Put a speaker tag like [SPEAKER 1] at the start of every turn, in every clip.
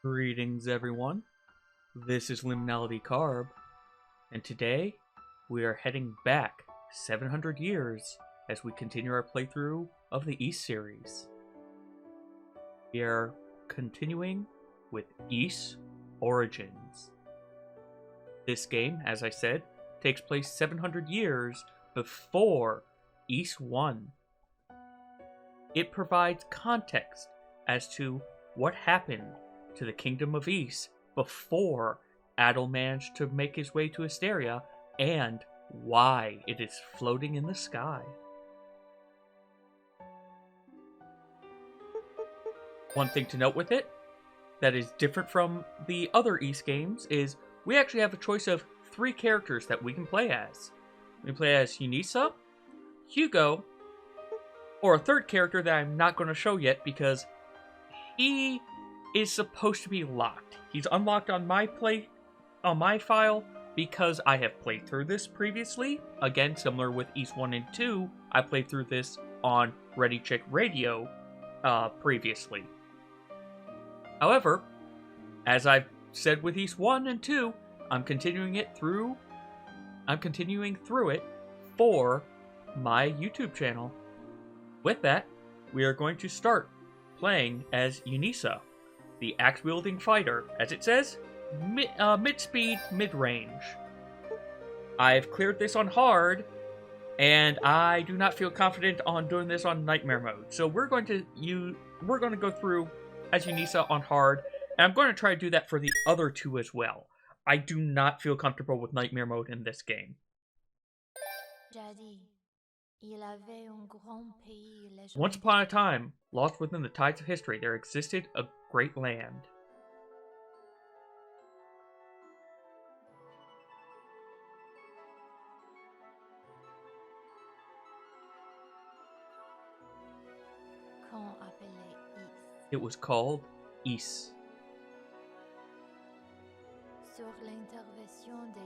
[SPEAKER 1] Greetings, everyone. This is Liminality Carb, and today we are heading back 700 years as we continue our playthrough of the Ys series. We are continuing with Ys Origins. This game, as I said, takes place 700 years before Ys 1. It provides context as to what happened to the Kingdom of Ys before Adel managed to make his way to Asteria, and why it is floating in the sky. One thing to note with it that is different from the other Ys games is we actually have a choice of 3 characters that we can play as. We can play as Yunica, Hugo, or a third character that I'm not going to show yet because he is supposed to be locked. He's unlocked on my file because I have played through this previously. Again, similar with Ys 1 and 2, I played through this on ReadyCheckRaideo previously. However, as I've said with Ys 1 and 2, I'm continuing through it for my YouTube channel. With that, we are going to start playing as Yunica, the axe-wielding fighter, as it says, mid-speed, mid-range. I've cleared this on hard, and I do not feel confident on doing this on nightmare mode. So we're going to go through as Yunica on hard, and I'm going to try to do that for the other 2 as well. I do not feel comfortable with nightmare mode in this game. Once upon a time, lost within the tides of history, there existed a great land. It was called Ys.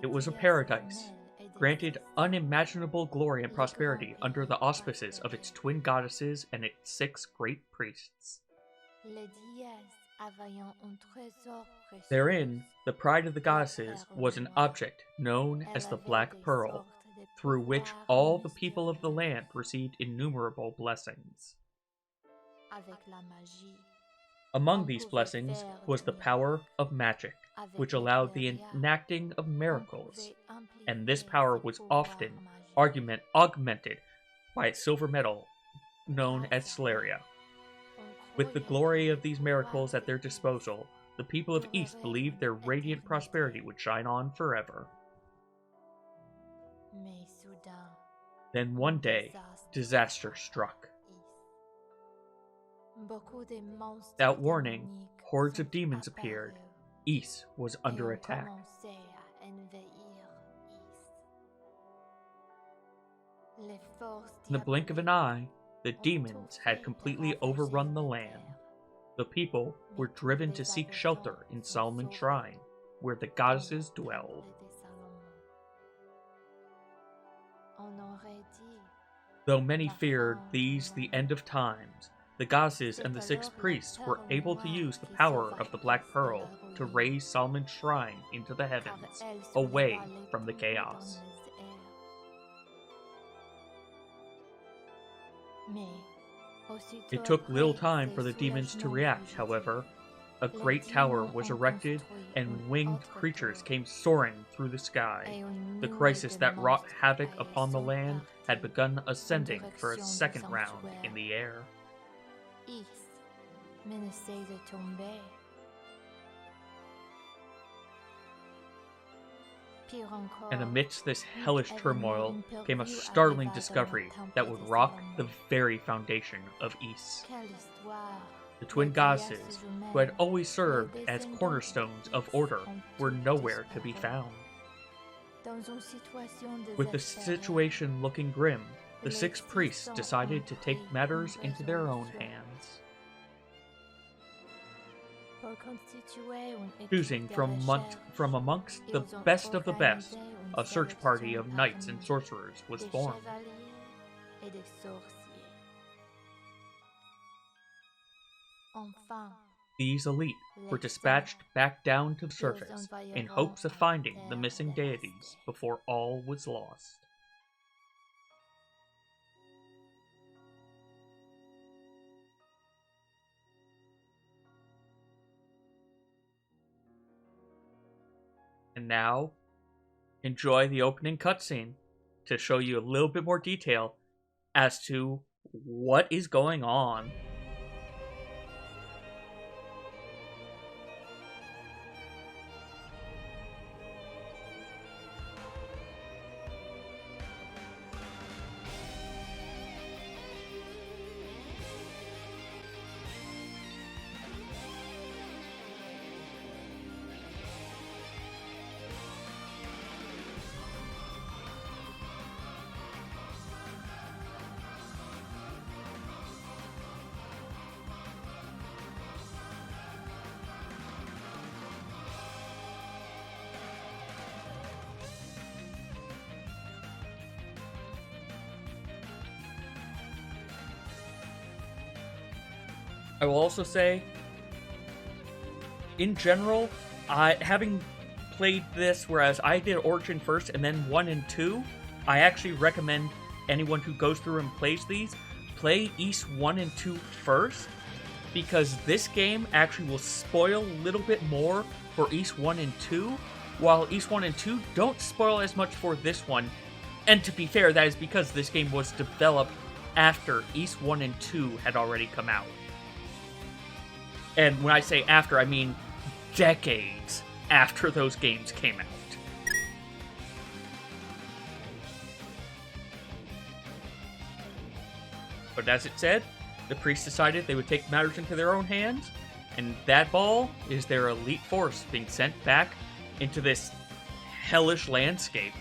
[SPEAKER 1] It was a paradise, granted unimaginable glory and prosperity under the auspices of its twin goddesses and its 6 great priests. Therein, the pride of the goddesses was an object known as the Black Pearl, through which all the people of the land received innumerable blessings. Among these blessings was the power of magic, which allowed the enacting of miracles, and this power was often augmented by its silver metal, known as Celeria. With the glory of these miracles at their disposal, the people of Ys believed their radiant prosperity would shine on forever. Then one day, disaster struck. Without warning, hordes of demons appeared. Ys was under attack. In the blink of an eye, the demons had completely overrun the land. The people were driven to seek shelter in Solomon's Shrine, where the goddesses dwelled. Though many feared these the end of times, the goddesses and the 6 priests were able to use the power of the Black Pearl to raise Solomon's Shrine into the heavens, away from the chaos. It took little time for the demons to react, however. A great tower was erected, and winged creatures came soaring through the sky. The crisis that wrought havoc upon the land had begun ascending for a second round in the air. And amidst this hellish turmoil came a startling discovery that would rock the very foundation of Ys. The twin goddesses, who had always served as cornerstones of order, were nowhere to be found. With the situation looking grim, the 6 priests decided to take matters into their own hands. Choosing from amongst the best of the best, a search party of knights and sorcerers was formed. These elite were dispatched back down to the surface in hopes of finding the missing deities before all was lost. And now, enjoy the opening cutscene to show you a little bit more detail as to what is going on. I will also say, in general, having played this, whereas I did Origin first and then 1 and 2, I actually recommend anyone who goes through and plays these, play East 1 and 2 first, because this game actually will spoil a little bit more for East 1 and 2, while East 1 and 2 don't spoil as much for this one. And to be fair, that is because this game was developed after East 1 and 2 had already come out. And when I say after, I mean decades after those games came out. But as it said, the priests decided they would take matters into their own hands, and that ball is their elite force being sent back into this hellish landscape.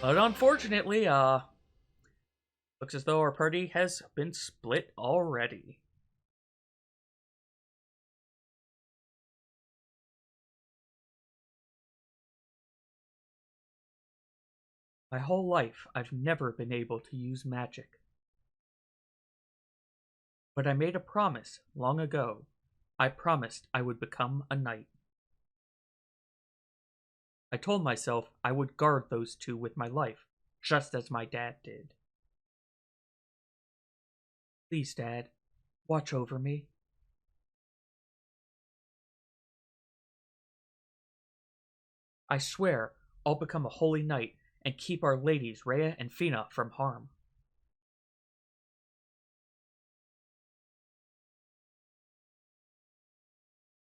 [SPEAKER 1] But unfortunately, looks as though our party has been split already. My whole life, I've never been able to use magic. But I made a promise long ago. I promised I would become a knight. I told myself I would guard those two with my life, just as my dad did. Please, Dad, watch over me. I swear I'll become a holy knight and keep our ladies Rhea and Fina from harm.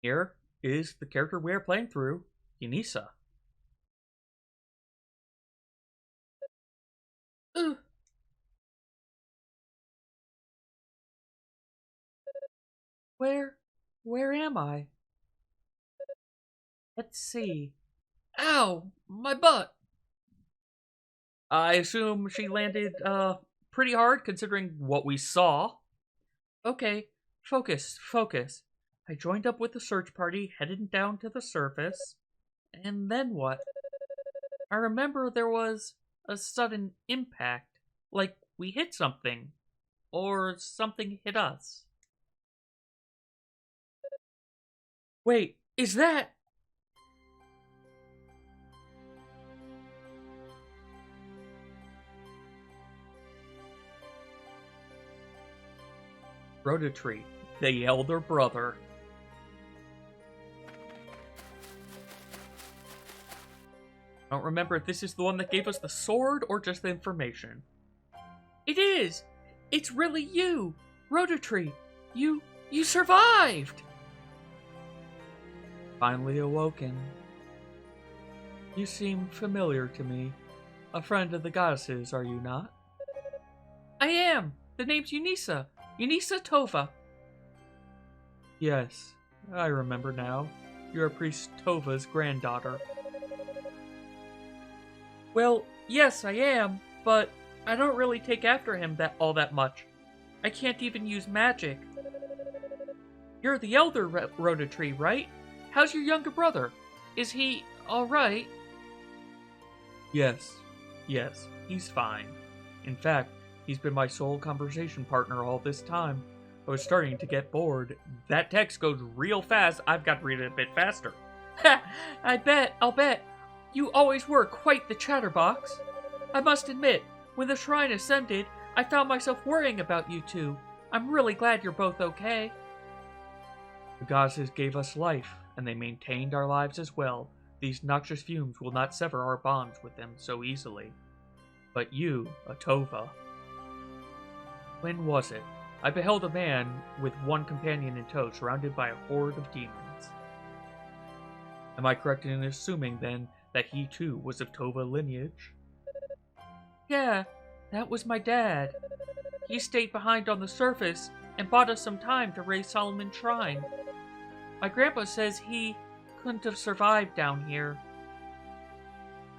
[SPEAKER 1] Here is the character we are playing through, Yunica. Where am I? Let's see. Ow! My butt! I assume she landed, pretty hard considering what we saw. Okay, focus. I joined up with the search party, headed down to the surface. And then what? I remember there was a sudden impact, like we hit something, or something hit us. Wait, is that... Rototree, the elder brother. I don't remember if this is the one that gave us the sword or just the information. It is! It's really you! Rototree! You survived! Finally awoken. You seem familiar to me. A friend of the goddesses, are you not? I am!
[SPEAKER 2] The name's Unisa. Unisa Tova.
[SPEAKER 1] Yes, I remember now. You're Priest Tova's granddaughter.
[SPEAKER 2] Well, yes, I am, but I don't really take after him all that much. I can't even use magic. You're the elder Rotatree, right? How's your younger brother? Is he alright?
[SPEAKER 1] Yes, he's fine. In fact, he's been my sole conversation partner all this time. I was starting to get bored. That text goes real fast. I've got to read it a bit faster.
[SPEAKER 2] Ha! I'll bet. You always were quite the chatterbox. I must admit, when the shrine ascended, I found myself worrying about you two. I'm really glad you're both okay.
[SPEAKER 1] The goddesses gave us life, and they maintained our lives as well. These noxious fumes will not sever our bonds with them so easily. But you, Atova. When was it? I beheld a man with one companion in tow, surrounded by a horde of demons. Am I correct in assuming, then, that he too was of Tova lineage?
[SPEAKER 2] Yeah, that was my dad. He stayed behind on the surface and bought us some time to raise Solomon's shrine. My grandpa says he couldn't have survived down here.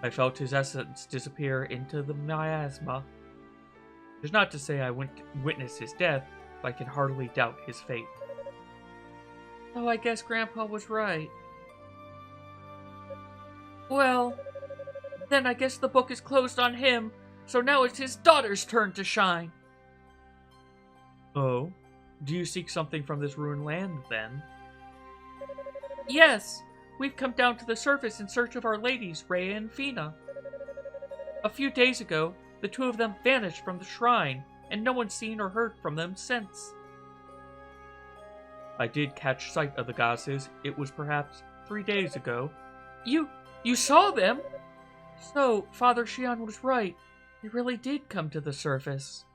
[SPEAKER 1] I felt his essence disappear into the miasma. It's not to say I witnessed his death, but I can hardly doubt his fate.
[SPEAKER 2] Oh, I guess Grandpa was right. Well, then I guess the book is closed on him, so now it's his daughter's turn to shine.
[SPEAKER 1] Oh? Do you seek something from this ruined land, then?
[SPEAKER 2] Yes, we've come down to the surface in search of our ladies, Rhea and Fina. A few days ago, the two of them vanished from the shrine, and no one's seen or heard from them since.
[SPEAKER 1] I did catch sight of the goddesses. It was perhaps 3 days ago.
[SPEAKER 2] You saw them? So, Father Xian was right. They really did come to the surface.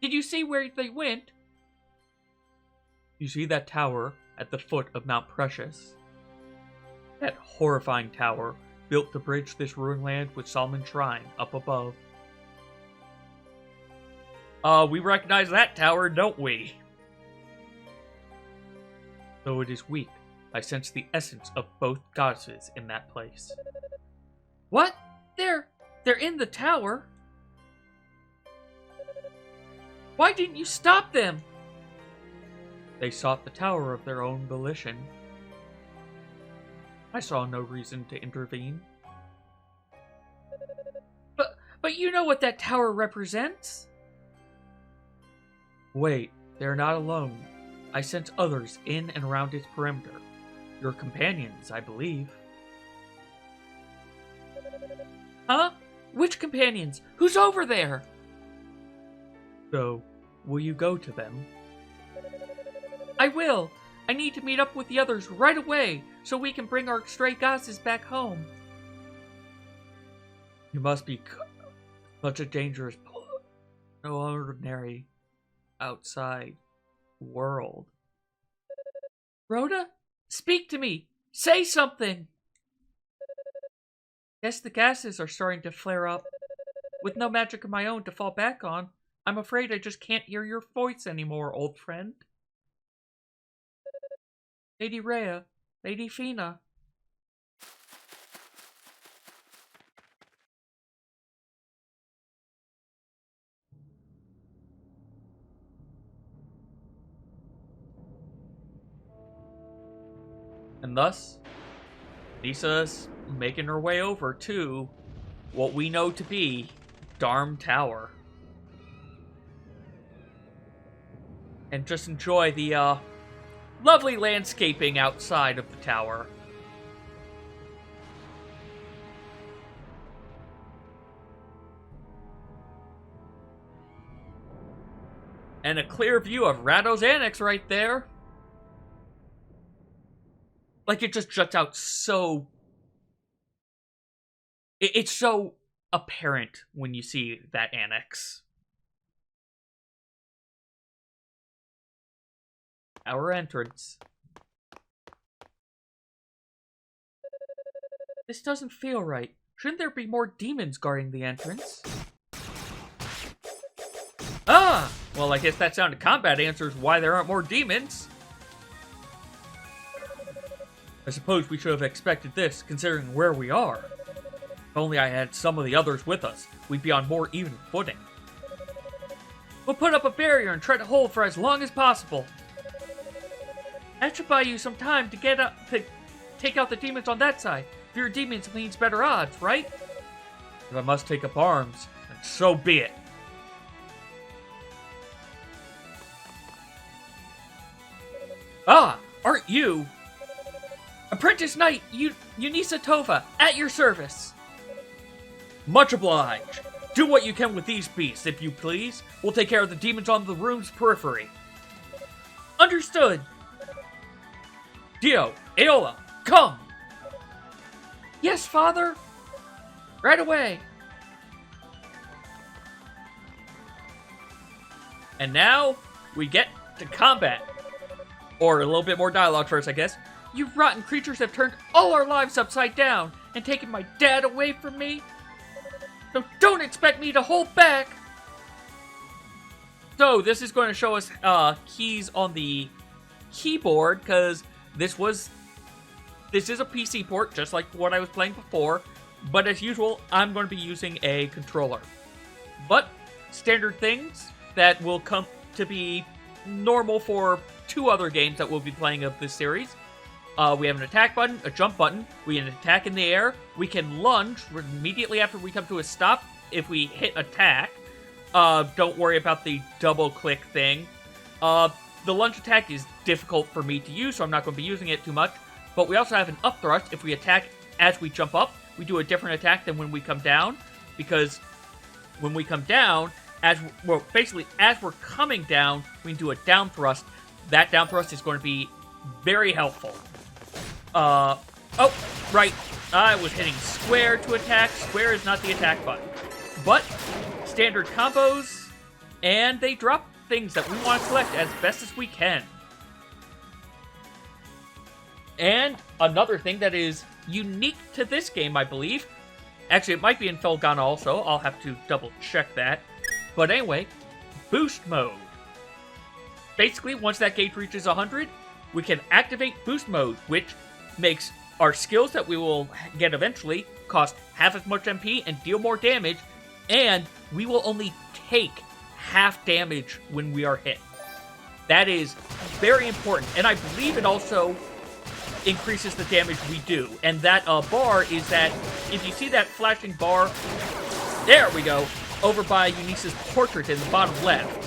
[SPEAKER 2] Did you see where they went?
[SPEAKER 1] You see that tower at the foot of Mount Precious? That horrifying tower, built to bridge this ruined land with Solomon's Shrine up above. We recognize that tower, don't we? Though it is weak, I sense the essence of both goddesses in that place.
[SPEAKER 2] What? They're in the tower? Why didn't you stop them?
[SPEAKER 1] They sought the tower of their own volition. I saw no reason to intervene.
[SPEAKER 2] But you know what that tower represents?
[SPEAKER 1] Wait, they're not alone. I sense others in and around its perimeter. Your companions, I believe.
[SPEAKER 2] Huh? Which companions? Who's over there?
[SPEAKER 1] So, will you go to them?
[SPEAKER 2] I will. I need to meet up with the others right away so we can bring our stray goddesses back home.
[SPEAKER 1] You must be such a dangerous, no ordinary outside world.
[SPEAKER 2] Rhoda? Speak to me! Say something! Guess the gases are starting to flare up. With no magic of my own to fall back on, I'm afraid I just can't hear your voice anymore, old friend. Lady Rhea, Lady Fina.
[SPEAKER 1] And thus, Lisa's making her way over to what we know to be Darm Tower. And just enjoy the lovely landscaping outside of the tower. And a clear view of Rado's Annex right there. Like, it just juts out so... It's so apparent when you see that annex. Our entrance.
[SPEAKER 2] This doesn't feel right. Shouldn't there be more demons guarding the entrance? Ah! Well, I guess that sound of combat answers why there aren't more demons. I suppose we should have expected this, considering where we are. If only I had some of the others with us, we'd be on more even footing. We'll put up a barrier and try to hold for as long as possible. That should buy you some time to get up to take out the demons on that side. Fewer demons means better odds, right? If I must take up arms, then so be it. Ah, aren't you? Apprentice Knight, Yunica Tova, at your service. Much obliged. Do what you can with these beasts, if you please. We'll take care of the demons on the room's periphery. Understood. Dio, Aola, come! Yes, father. Right away. And now, we get to combat. Or a little bit more dialogue first, I guess. You rotten creatures have turned all our lives upside down and taken my dad away from me. So don't expect me to hold back. So this is going to show us keys on the keyboard, because this is a PC port, just like what I was playing before. But as usual, I'm going to be using a controller. But standard things that will come to be normal for 2 other games that we'll be playing of this series. We have an attack button, a jump button, we can attack in the air, we can lunge immediately after we come to a stop if we hit attack. Don't worry about the double click thing. The lunge attack is difficult for me to use, so I'm not going to be using it too much. But we also have an up thrust. If we attack as we jump up, we do a different attack than when we come down, because when we come down, as we're coming down, we can do a down thrust. That down thrust is going to be very helpful. Oh, right. I was hitting square to attack. Square is not the attack button. But, standard combos, and they drop things that we want to collect as best as we can. And another thing that is unique to this game, I believe. Actually, it might be in Falcom also. I'll have to double check that. But anyway, boost mode. Basically, once that gauge reaches 100, we can activate boost mode, which makes our skills that we will get eventually cost half as much MP and deal more damage, and we will only take half damage when we are hit. That is very important, and I believe it also increases the damage we do. And that bar is that, if you see that flashing bar, there we go, over by Unice's portrait in the bottom left,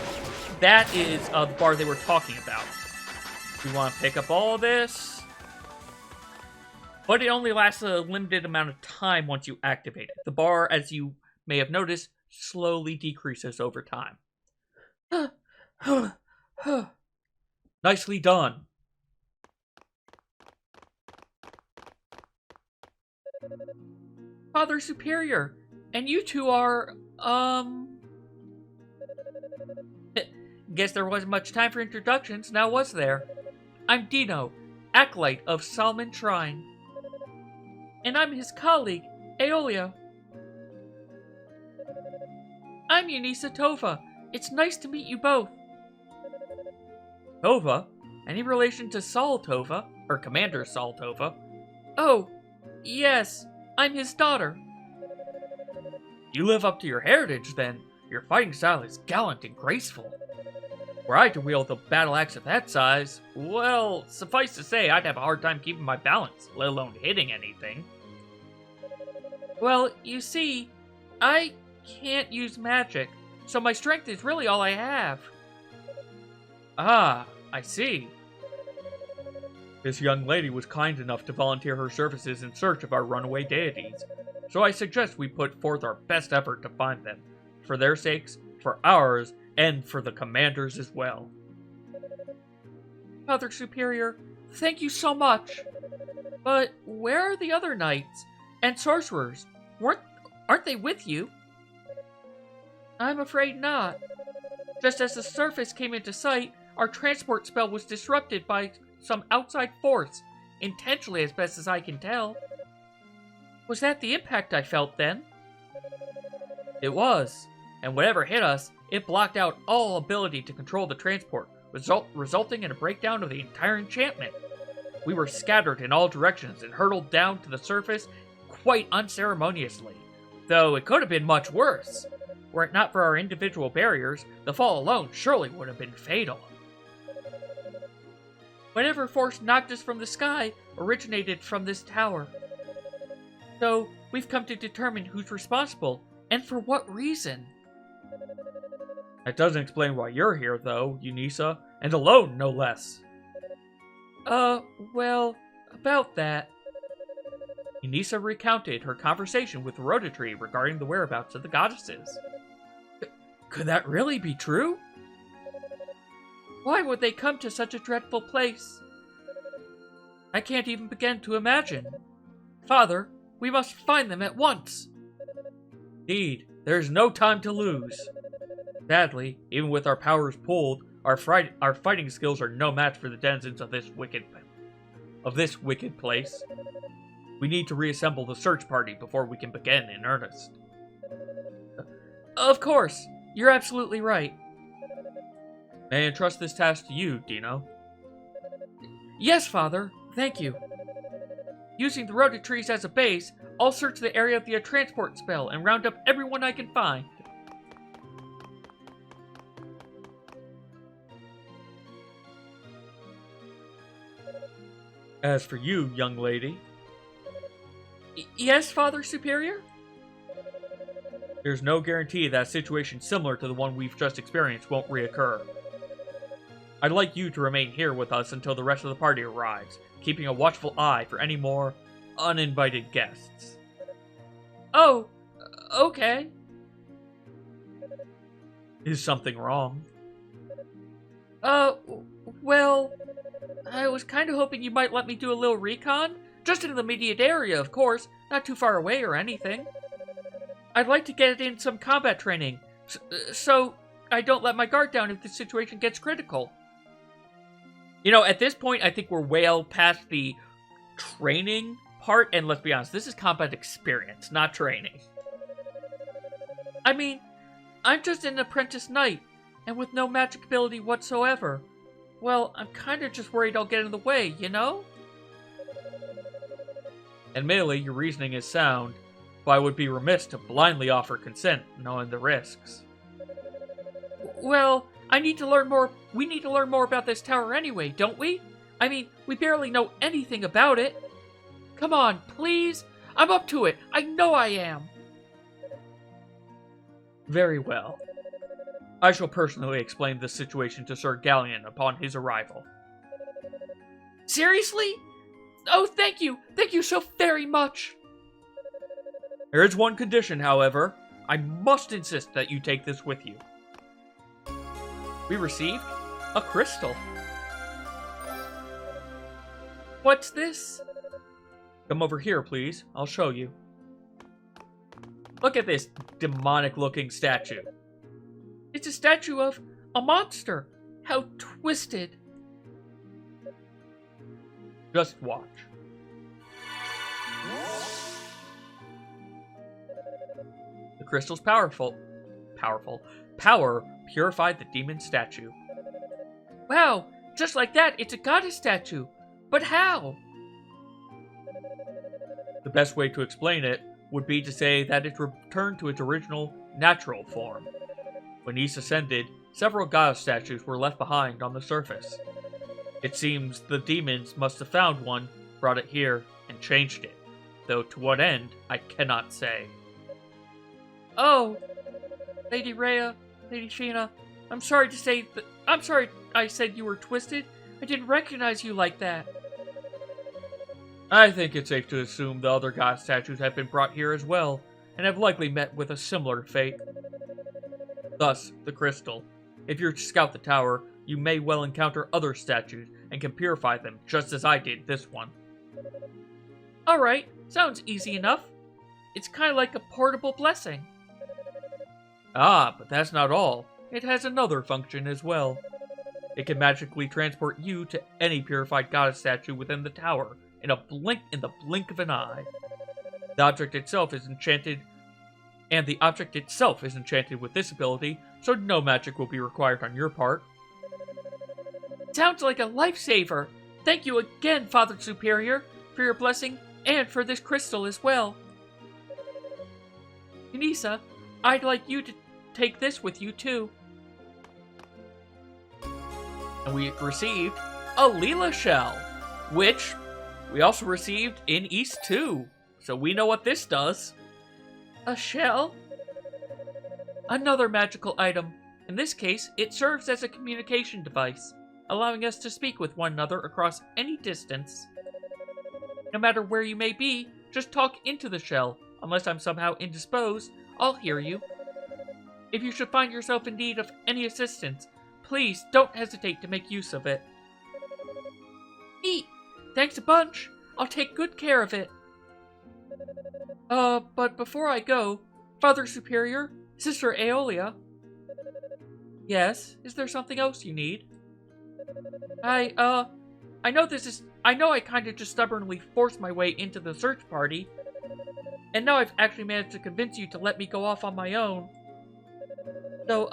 [SPEAKER 2] that is the bar they were talking about. We want to pick up all of this. But it only lasts a limited amount of time once you activate it. The bar, as you may have noticed, slowly decreases over time. Nicely done. Father Superior, and you two are, Guess there wasn't much time for introductions, now was there? I'm Dino, Acolyte of Solomon Shrine. And I'm his colleague, Aeolio. I'm Yunica Tova. It's nice to meet you both. Tova? Any relation to Saul Tova? Or Commander Saul Tova? Oh, yes. I'm his daughter. You live up to your heritage, then. Your fighting style is gallant and graceful. Were I to wield a battle axe of that size, well, suffice to say, I'd have a hard time keeping my balance, let alone hitting anything. Well, you see, I can't use magic, so my strength is really all I have. Ah, I see. This young lady was kind enough to volunteer her services in search of our runaway deities, so I suggest we put forth our best effort to find them, for their sakes, for ours, and for the commander's as well. Father Superior, thank you so much. But where are the other knights and sorcerers? Aren't they with you? I'm afraid not. Just as the surface came into sight, our transport spell was disrupted by some outside force, intentionally as best as I can tell. Was that the impact I felt then? It was. and whatever hit us, it blocked out all ability to control the transport, resulting in a breakdown of the entire enchantment. We were scattered in all directions and hurtled down to the surface quite unceremoniously, though it could have been much worse. Were it not for our individual barriers, the fall alone surely would have been fatal. Whatever force knocked us from the sky originated from this tower. So, we've come to determine who's responsible, and for what reason.
[SPEAKER 1] That doesn't explain why you're here, though, Yunica, and alone, no less.
[SPEAKER 2] Well, about that.
[SPEAKER 1] Yunica recounted her conversation with ReadyCheckRaideo regarding the whereabouts of the goddesses.
[SPEAKER 2] Could that really be true? Why would they come to such a dreadful place? I can't even begin to imagine. Father, we must find them at once.
[SPEAKER 1] Indeed, there's no time to lose. Sadly, even with our powers pulled, our fighting skills are no match for the denizens of this wicked place. We need to reassemble the search party before we can begin in earnest.
[SPEAKER 2] Of course, you're absolutely right.
[SPEAKER 1] May I entrust this task to you, Dino?
[SPEAKER 2] Yes, Father. Thank you. Using the ReadyCheckRaideo as a base, I'll search the area via transport spell and round up everyone I can find.
[SPEAKER 1] As for you, young lady...
[SPEAKER 2] Yes, Father Superior?
[SPEAKER 1] There's no guarantee that a situation similar to the one we've just experienced won't reoccur. I'd like you to remain here with us until the rest of the party arrives, keeping a watchful eye for any more uninvited guests.
[SPEAKER 2] Oh, okay.
[SPEAKER 1] Is something wrong?
[SPEAKER 2] Well, I was kind of hoping you might let me do a little recon. Just in the immediate area, of course, not too far away or anything. I'd like to get in some combat training, so I don't let my guard down if the situation gets critical.
[SPEAKER 1] You know, at this point, I think we're well past the training part, and let's be honest, this is combat experience, not training.
[SPEAKER 2] I mean, I'm just an apprentice knight, and with no magic ability whatsoever. Well, I'm kind of just worried I'll get in the way, you know?
[SPEAKER 1] Admittedly, your reasoning is sound, but I would be remiss to blindly offer consent, knowing the risks.
[SPEAKER 2] Well, we need to learn more about this tower anyway, don't we? I mean, we barely know anything about it. Come on, please. I'm up to it. I know I am.
[SPEAKER 1] Very well. I shall personally explain this situation to Sir Galleon upon his arrival.
[SPEAKER 2] Seriously? Oh, thank you. Thank you so very much.
[SPEAKER 1] There is one condition, however. I must insist that you take this with you. We received a crystal.
[SPEAKER 2] What's this?
[SPEAKER 1] Come over here, please. I'll show you. Look at this demonic-looking statue.
[SPEAKER 2] It's a statue of a monster. How twisted.
[SPEAKER 1] Just watch. The crystal's powerful. Power purified the demon statue.
[SPEAKER 2] Wow, just like that, it's a goddess statue. But how?
[SPEAKER 1] The best way to explain it would be to say that it returned to its original, natural form. When Ys ascended, several goddess statues were left behind on the surface. It seems the demons must have found one, brought it here, and changed it. Though to what end, I cannot say.
[SPEAKER 2] Oh, Lady Rhea, Lady Sheena, I'm sorry I said you were twisted. I didn't recognize you like that.
[SPEAKER 1] I think it's safe to assume the other god statues have been brought here as well, and have likely met with a similar fate. Thus, the crystal. If you scout the tower, you may well encounter other statues, and can purify them, just as I did this one.
[SPEAKER 2] Alright, sounds easy enough. It's kind of like a portable blessing.
[SPEAKER 1] Ah, but that's not all. It has another function as well. It can magically transport you to any purified goddess statue within the tower, in the blink of an eye. The object itself is enchanted And the object itself is enchanted with this ability, so no magic will be required on your part.
[SPEAKER 2] Sounds like a lifesaver. Thank you again, Father Superior, for your blessing and for this crystal as well. Yunica, I'd like you to take this with you too.
[SPEAKER 1] And we received a Leela Shell, which we also received in East 2. So we know what this does.
[SPEAKER 2] A shell? Another magical item. In this case, it serves as a communication device, allowing us to speak with one another across any distance. No matter where you may be, just talk into the shell. Unless I'm somehow indisposed, I'll hear you. If you should find yourself in need of any assistance, please don't hesitate to make use of it. Neat! Thanks a bunch! I'll take good care of it. But before I go, Father Superior, Sister Aeolia. Yes, is there something else you need? I know I kinda just stubbornly forced my way into the search party, and now I've actually managed to convince you to let me go off on my own. So,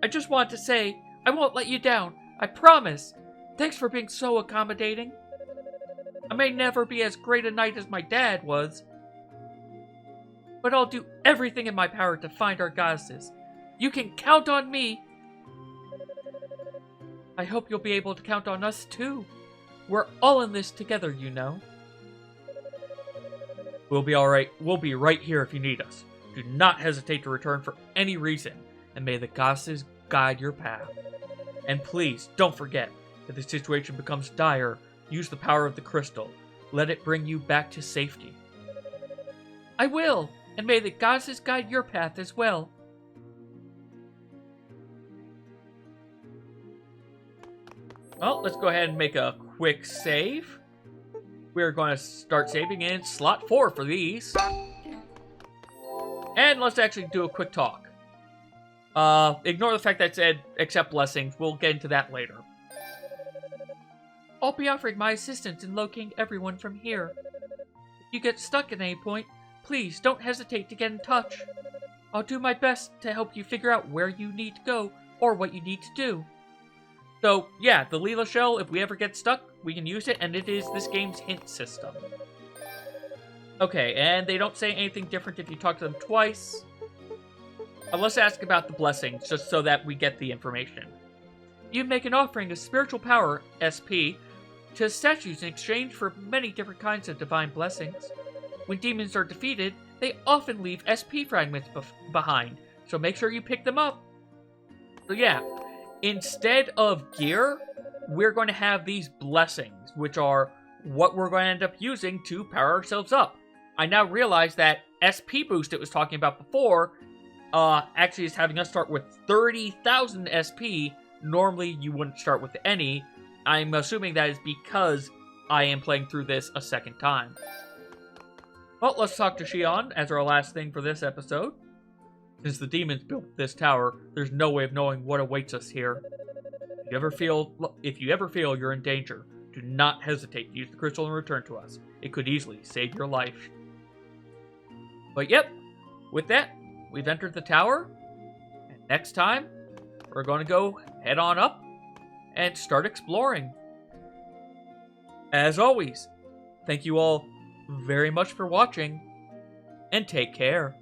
[SPEAKER 2] I just wanted to say, I won't let you down, I promise. Thanks for being so accommodating. I may never be as great a knight as my dad was, but I'll do everything in my power to find our goddesses. You can count on me. I hope you'll be able to count on us too. We're all in this together, you know.
[SPEAKER 1] We'll be alright. We'll be right here if you need us. Do not hesitate to return for any reason, and may the goddesses guide your path. And please, don't forget, if the situation becomes dire, use the power of the crystal. Let it bring you back to safety.
[SPEAKER 2] I will, and may the goddesses guide your path as well.
[SPEAKER 1] Well, let's go ahead and make a quick save. We're going to start saving in slot 4 for these. And let's actually do a quick talk. Ignore the fact that it said accept blessings. We'll get into that later.
[SPEAKER 2] I'll be offering my assistance in locating everyone from here. If you get stuck at any point, please don't hesitate to get in touch. I'll do my best to help you figure out where you need to go or what you need to do.
[SPEAKER 1] So, yeah, the Leela Shell, if we ever get stuck, we can use it, and it is this game's hint system. Okay, and they don't say anything different if you talk to them twice. Let's ask about the blessings, just so that we get the information.
[SPEAKER 2] You make an offering of spiritual power, SP, to statues in exchange for many different kinds of divine blessings. When demons are defeated, they often leave SP fragments behind, so make sure you pick them up.
[SPEAKER 1] So yeah, instead of gear, we're going to have these blessings, which are what we're going to end up using to power ourselves up. I now realize that SP boost it was talking about before actually is having us start with 30,000 SP. Normally, you wouldn't start with any. I'm assuming that is because I am playing through this a second time. Well, let's talk to Xion as our last thing for this episode. Since the demons built this tower, there's no way of knowing what awaits us here. If you ever feel you're in danger, do not hesitate to use the crystal and return to us. It could easily save your life. But yep, with that, we've entered the tower. And next time, we're going to go head on up and start exploring. As always, thank you all very much for watching, and take care.